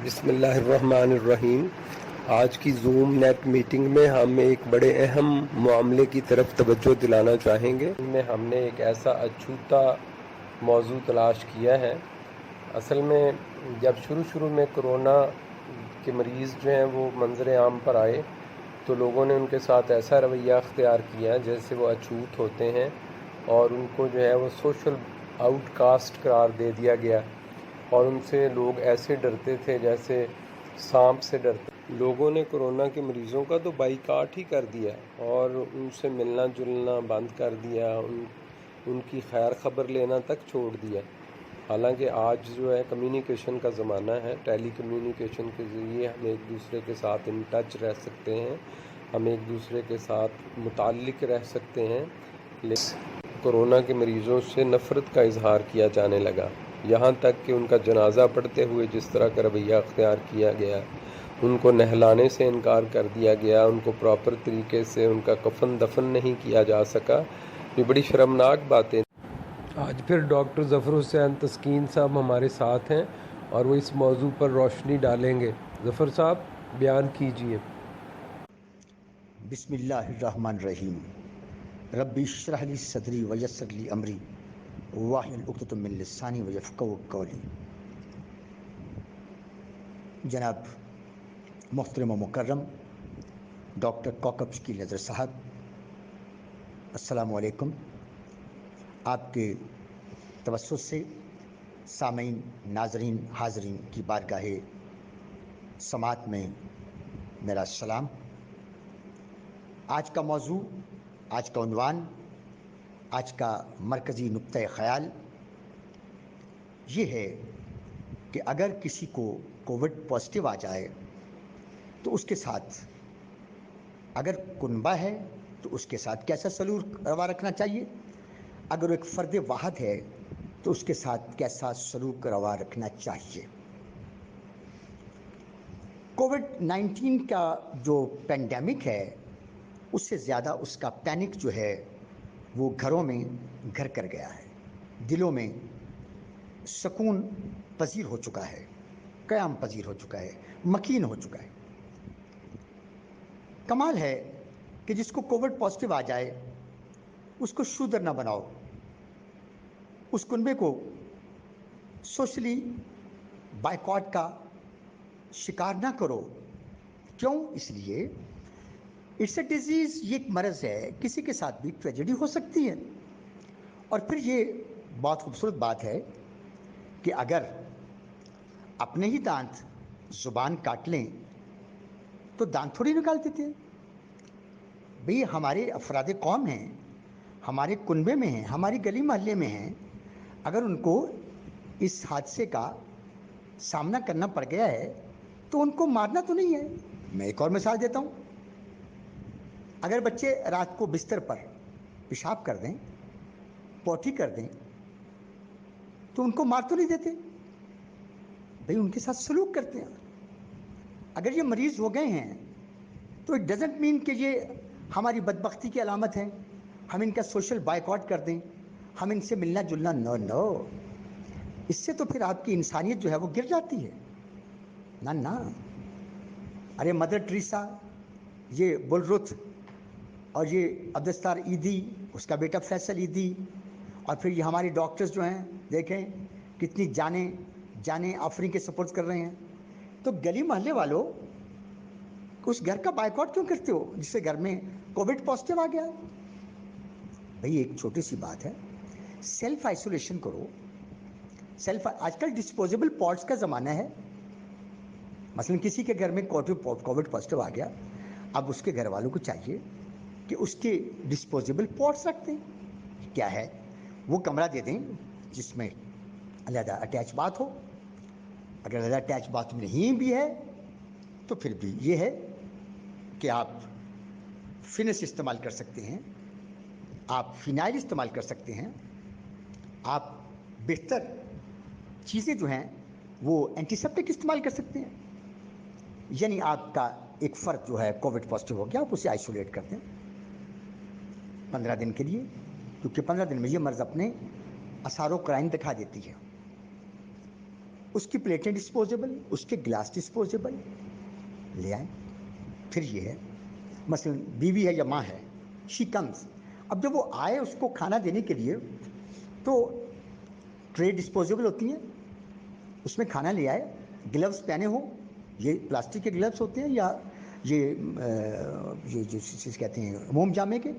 بسم اللہ الرحمن الرحیم۔ آج کی زوم نیٹ میٹنگ میں ہم ایک بڑے اہم معاملے کی طرف توجہ دلانا چاہیں گے۔ میں ہم نے ایک ایسا اچھوتا موضوع تلاش کیا ہے۔ اصل میں جب شروع میں کرونا کے مریض جو ہیں وہ منظر عام پر آئے تو لوگوں نے ان کے ساتھ ایسا رویہ اختیار کیا جیسے وہ اچھوت ہوتے ہیں، اور ان کو جو ہے وہ سوشل آؤٹ کاسٹ قرار دے دیا گیا، اور ان سے لوگ ایسے ڈرتے تھے جیسے سانپ سے ڈرتے۔ لوگوں نے کرونا کے مریضوں کا تو بائیکاٹ ہی کر دیا اور ان سے ملنا جلنا بند کر دیا، ان کی خیر خبر لینا تک چھوڑ دیا۔ حالانکہ آج جو ہے کمیونیکیشن کا زمانہ ہے، ٹیلی کمیونیکیشن کے ذریعے ہم ایک دوسرے کے ساتھ ان ٹچ رہ سکتے ہیں، ہم ایک دوسرے کے ساتھ متعلق رہ سکتے ہیں، لیکن کرونا کے مریضوں سے نفرت کا اظہار کیا جانے لگا، یہاں تک کہ ان کا جنازہ پڑھتے ہوئے جس طرح کا رویہ اختیار کیا گیا، ان کو نہلانے سے انکار کر دیا گیا، ان کو پراپر طریقے سے ان کا کفن دفن نہیں کیا جا سکا۔ یہ بڑی شرمناک باتیں۔ آج پھر ڈاکٹر ظفر حسین تسکین صاحب ہمارے ساتھ ہیں اور وہ اس موضوع پر روشنی ڈالیں گے۔ ظفر صاحب بیان کیجئے۔ بسم اللہ الرحمن الرحیم۔ رب اشرح لی صدری ویسر لی امری واحلل عقدۃ من لسانی یفقہوا قولی۔ جناب محترم و مکرم ڈاکٹر کوکب شکیل نظر صاحب، السلام علیکم۔ آپ کے توسط سے سامعین، ناظرین، حاضرین کی بارگاہ سماعت میں میرا سلام۔ آج کا موضوع، آج کا عنوان، آج کا مرکزی نقطۂ خیال یہ ہے کہ اگر کسی کو کووڈ پازیٹیو آ جائے تو اس کے ساتھ، اگر کنبہ ہے تو اس کے ساتھ کیسا سلوک روا رکھنا چاہیے، اگر وہ ایک فرد واحد ہے تو اس کے ساتھ کیسا سلوک روا رکھنا چاہیے۔ کووڈ 19 کا جو پینڈیمک ہے اس سے زیادہ اس کا پینک جو ہے وہ گھروں میں گھر کر گیا ہے، دلوں میں سکون پذیر ہو چکا ہے، قیام پذیر ہو چکا ہے، مکین ہو چکا ہے۔ کمال ہے کہ جس کو کووڈ پازیٹیو آ جائے اس کو شودر نہ بناؤ، اس کنبے کو سوشلی بائیکاٹ کا شکار نہ کرو۔ کیوں؟ اس لیے اٹس اے ڈیزیز، یہ ایک مرض ہے، کسی کے ساتھ بھی ٹریجڈی ہو سکتی ہے۔ اور پھر یہ بہت خوبصورت بات ہے کہ اگر اپنے ہی دانت زبان کاٹ لیں تو دانت تھوڑی نکال دیتے ہیں۔ بھئی ہمارے افراد قوم ہیں، ہمارے کنبے میں ہیں، ہماری گلی محلے میں ہیں، اگر ان کو اس حادثے کا سامنا کرنا پڑ گیا ہے تو ان کو مارنا تو نہیں ہے۔ میں ایک اور مثال دیتا ہوں، اگر بچے رات کو بستر پر پیشاب کر دیں، پوٹی کر دیں تو ان کو مار تو نہیں دیتے، بھئی ان کے ساتھ سلوک کرتے ہیں۔ اگر یہ مریض ہو گئے ہیں تو اٹ ڈزنٹ مین کہ یہ ہماری بدبختی کی علامت ہے، ہم ان کا سوشل بائیکاٹ کر دیں، ہم ان سے ملنا جلنا نو، اس سے تو پھر آپ کی انسانیت جو ہے وہ گر جاتی ہے۔ نہ، ارے مدر ٹریسا، یہ بلرت، اور یہ عبدالستار ایدھی، اس کا بیٹا فیصل ایدھی، اور پھر یہ ہمارے ڈاکٹرز جو ہیں، دیکھیں کتنی جانیں آفرین کے سپورٹ کر رہے ہیں۔ تو گلی محلے والوں اس گھر کا بائیکاٹ کیوں کرتے ہو جس سے گھر میں کووڈ پازیٹیو آ گیا؟ بھئی ایک چھوٹی سی بات ہے، سیلف آئسولیشن کرو۔ آج کل ڈسپوزیبل پاٹس کا زمانہ ہے، مثلا کسی کے گھر میں کووڈ پازیٹیو آ گیا، اب اس کے گھر والوں کو چاہیے کہ اس کے ڈسپوزیبل پاٹس رکھ دیں۔ کیا ہے؟ وہ کمرہ دے دیں جس میں علیحدہ اٹیچ باتھ ہو، اگر علیحدہ اٹیچ باتھ نہیں بھی ہے تو پھر بھی یہ ہے کہ آپ فنس استعمال کر سکتے ہیں، آپ فینائل استعمال کر سکتے ہیں، آپ بہتر چیزیں جو ہیں وہ اینٹی سیپٹک استعمال کر سکتے ہیں۔ یعنی آپ کا ایک فرد جو ہے کووڈ پازیٹیو ہو گیا، آپ اسے آئسولیٹ کر دیں 15 دن کے لیے، کیونکہ 15 دن میں یہ مرض اپنے آثار و قرائن دکھا دیتی ہے۔ उसकी प्लेटें डिस्पोजेबल, उसके ग्लास डिस्पोजेबल ले आए। फिर ये है, मसलन बीवी है या माँ है, शी कम्स, अब जब वो आए उसको खाना देने के लिए तो ट्रे डिस्पोजेबल होती हैं, उसमें खाना ले आए, ग्लव्स पहने हो, ये प्लास्टिक के ग्लव्स होते हैं या ये जो चीज़ कहते हैं मोम जामे के,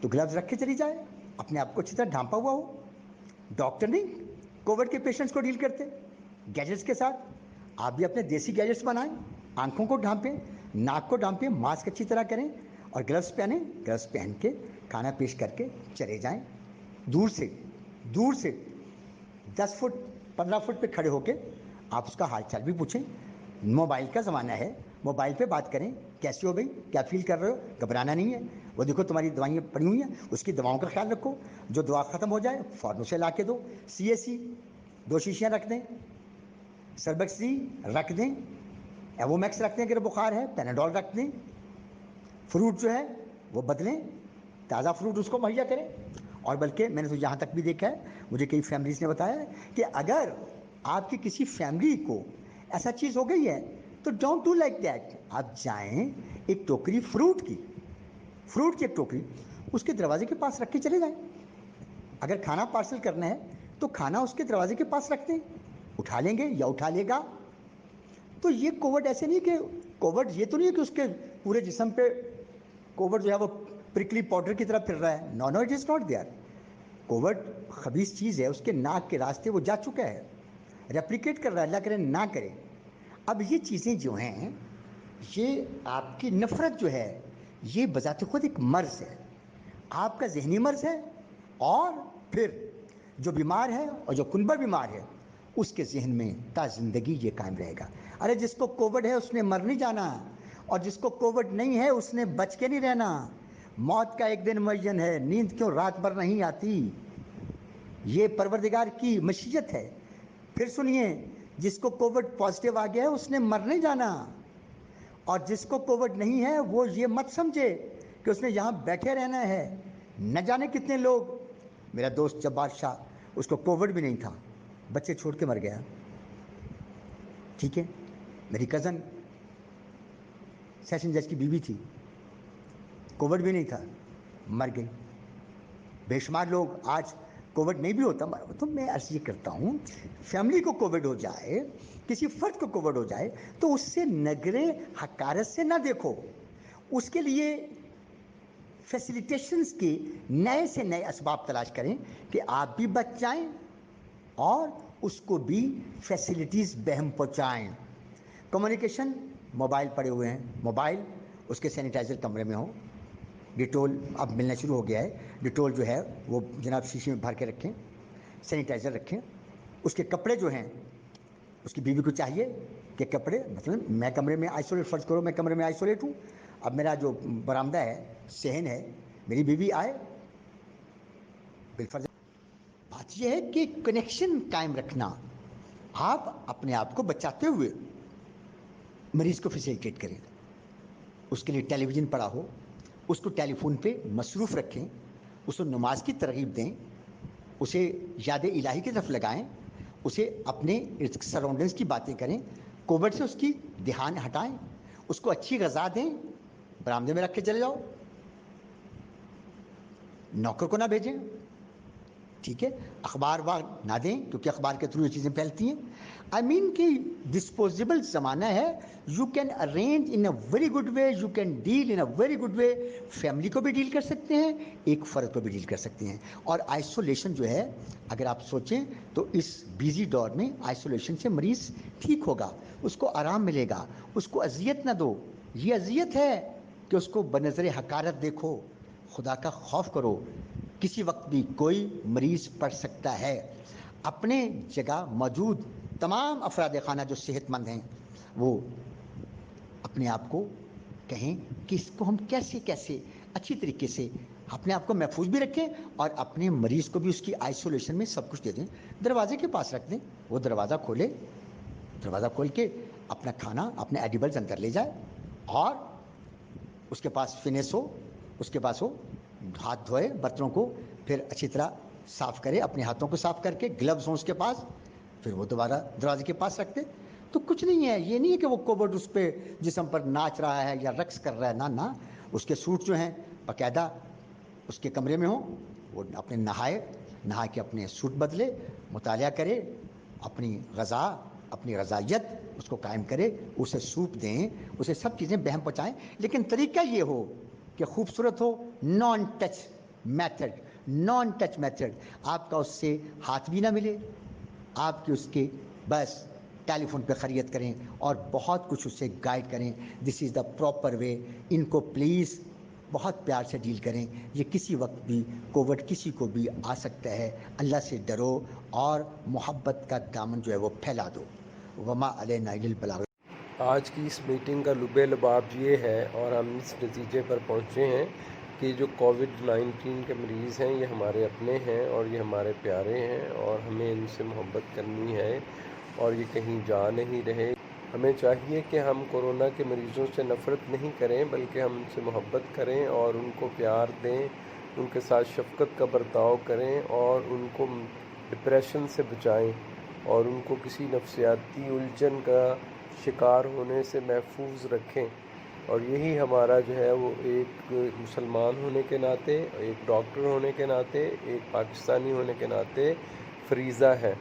तो ग्लव्स रख के चली जाए, अपने आप को अच्छी तरह ढांपा हुआ हो। डॉक्टर नहीं कोविड के पेशेंट्स को डील करते गैजेट्स के साथ, आप भी अपने देसी गैजेट्स बनाएं, आंखों को ढांपें, नाक को ढांपें, मास्क अच्छी तरह करें और ग्लव्स पहने, ग्लव्स पहन के खाना पेश करके चले जाएं। दूर से 10 फुट 15 फुट पे खड़े होके आप उसका हाल चाल भी पूछें। मोबाइल का ज़माना है, मोबाइल पे बात करें, कैसे हो भाई, क्या फील कर रहे हो, घबराना नहीं है, वो देखो तुम्हारी दवाइयाँ पड़ी हुई हैं, उसकी दवाओं का ख्याल रखो, जो दवा ख़त्म हो जाए फ़ौरन उसे ला के दो। CAC 2 शीशियाँ रख दें, सर्बेक्सी रख दें, एवोमैक्स रख दें अगर बुखार है, पैनाडोल रख दें, फ्रूट जो है वो बदलें, ताज़ा फ्रूट उसको मुहैया करें। और बल्कि मैंने तो यहाँ तक भी देखा है, मुझे कई फैमिलीज़ ने बताया है कि अगर आपकी किसी फैमिली को ऐसा चीज़ हो गई है तो डोंट डू लाइक दैट, आप जाएं एक टोकरी फ्रूट की एक टोकरी उसके दरवाजे के पास रख के चले जाएं। अगर खाना पार्सल करना है तो खाना उसके दरवाजे के पास रख दें, उठा लेंगे या उठा लेगा। तो ये कोविड ऐसे नहीं कि कोविड ये तो नहीं है कि उसके पूरे जिस्म पे कोविड जो है वो प्रिकली पाउडर की तरह फिर रहा है। No it is not there. Covid खबीस चीज़ है, उसके नाक के रास्ते वो जा चुका है, रेप्लिकेट कर रहा है, अल्लाह करे ना करे। अब ये चीज़ें जो हैं, ये आपकी नफ़रत जो है ये बजाते खुद एक मर्ज़ है, आपका जहनी मर्ज़ है। और फिर जो बीमार है और जो कुनबा बीमार है उसके जहन में ता ज़िंदगी ये कायम रहेगा, अरे जिसको कोविड है उसने मर नहीं जाना और जिसको कोविड नहीं है उसने बच के नहीं रहना। मौत का एक दिन मुअय्यन है, नींद क्यों रात भर नहीं आती, ये परवरदिगार की मशीयत है। फिर सुनिए, जिसको कोविड पॉजिटिव आ गया है उसने मर नहीं जाना और जिसको कोविड नहीं है वो ये मत समझे कि उसने यहाँ बैठे रहना है। न जाने कितने लोग, मेरा दोस्त जब्बार शाह, उसको कोविड भी नहीं था, बच्चे छोड़ के मर गया, ठीक है। मेरी कज़न सेशन जज की बीवी थी, कोविड भी नहीं था, मर गई। बेशुमार लोग आज कोविड नहीं भी होता। तो मैं अर्ज़ ये करता हूँ, फैमिली को कोविड हो जाए, किसी फ़र्द को कोविड हो जाए तो उससे नगरे हकारत से ना देखो, उसके लिए फैसिलिटेशंस के नए से नए असबाब तलाश करें कि आप भी बच जाएं और उसको भी फैसिलिटीज़ बहम पहुँचाएँ। कम्युनिकेशन, मोबाइल पड़े हुए हैं, मोबाइल उसके सैनिटाइज़र कमरे में हो, डिटोल अब मिलना शुरू हो गया है, डिटोल जो है वो जनाब शीशे में भर के रखें, सैनिटाइज़र रखें। उसके कपड़े जो हैं, उसकी बीवी को चाहिए कि कपड़े, मतलब मैं कमरे में आइसोलेट, फ़र्ज़ करो मैं कमरे में आइसोलेट हूँ, अब मेरा जो बरामदा है, सहन है, मेरी बीवी आए, बिलफर्ज बात यह है कि कनेक्शन कायम रखना, आप अपने आप को बचाते हुए मरीज़ को फैसिलिटेट करें। उसके लिए टेलीविज़न पड़ा हो, उसको टेलीफोन पे मसरूफ़ रखें, उसको नमाज की तरगीब दें, उसे याद इलाही की तरफ लगाएं, उसे अपने सराउंडिंग्स की बातें करें, कोविड से उसकी ध्यान हटाएं, उसको अच्छी ग़िज़ा दें, बरामदे में रख के चले जाओ, नौकर को ना भेजें, ठीक है। अखबार वार ना दें क्योंकि अखबार के थ्रू ये चीज़ें फैलती हैं। आई मीन कि डिस्पोजेबल ज़माना है, you can arrange in a very good way, you can deal in a very good way. Family को भी डील कर सकते हैं, एक फ़र्द को भी डील कर सकते हैं। और आइसोलेशन जो है, अगर आप सोचें तो इस बिजी दौर में आइसोलेशन से मरीज़ ठीक होगा, उसको आराम मिलेगा, उसको अजियत ना दो। ये अजियत है कि उसको बनज़र हकारत देखो, खुदा का खौफ करो, किसी वक्त भी कोई मरीज़ पड़ सकता है। अपने जगह मौजूद तमाम अफराद खाना जो सेहतमंद हैं वो अपने आप को कहें कि इसको हम कैसे कैसे अच्छी तरीके से अपने आप को महफूज भी रखें और अपने मरीज़ को भी उसकी आइसोलेशन में सब कुछ दे दें, दरवाजे के पास रख दें, वो दरवाज़ा खोले, दरवाज़ा खोल के अपना खाना, अपने एडिबल्स अंदर ले जाए और उसके पास फिनिश हो, उसके पास हो, हाथ धोए बर्तनों को, फिर अच्छी तरह साफ़ करे, अपने हाथों को साफ़ करके, ग्लव्स हों उसके पास, फिर वो दोबारा दरवाजे के पास रखते। तो कुछ नहीं है, ये नहीं है कि वो कोविड उस पे जिस्म पर नाच रहा है या रक्स कर रहा है, ना ना। उसके सूट जो हैं बाकायदा उसके कमरे में हो, वो अपने नहा के अपने सूट बदले, मुतालिया करे, अपनी गज़ा अपनी गज़ाइयत उसको कायम करे, उसे सूप दें, उसे सब चीज़ें बहम पहुँचाएँ। लेकिन तरीका ये हो कि खूबसूरत हो, नॉन टच मेथड, आपका उससे हाथ भी ना मिले, आपकी उसके बस टेलीफोन पे खरीद करें और बहुत कुछ उससे गाइड करें। This is the proper way. इनको प्लीज़ बहुत प्यार से डील करें। ये किसी वक्त भी कोविड किसी को भी आ सकता है। अल्लाह से डरो और मोहब्बत का दामन जो है वो फैला दो। वमा अलैना इल्लल बलाग। आज की इस मीटिंग का लुबे लबाब ये है और हम इस नतीजे पर पहुँचे हैं कि जो कोविड-19 के मरीज़ हैं ये हमारे अपने हैं और ये हमारे प्यारे हैं और हमें इनसे मोहब्बत करनी है और ये कहीं जा नहीं रहे। हमें चाहिए कि हम कोरोना के मरीज़ों से नफ़रत नहीं करें बल्कि हम उनसे मोहब्बत करें और उनको प्यार दें, उनके साथ शफ़क़त का बर्ताव करें और उनको डिप्रेशन से बचाएं और उनको किसी नफ्सियाती उलझन का शिकार होने से महफूज रखें। और यही हमारा जो है वो एक मुसलमान होने के नाते, एक डॉक्टर होने के नाते, एक पाकिस्तानी होने के नाते फ़रीज़ा है।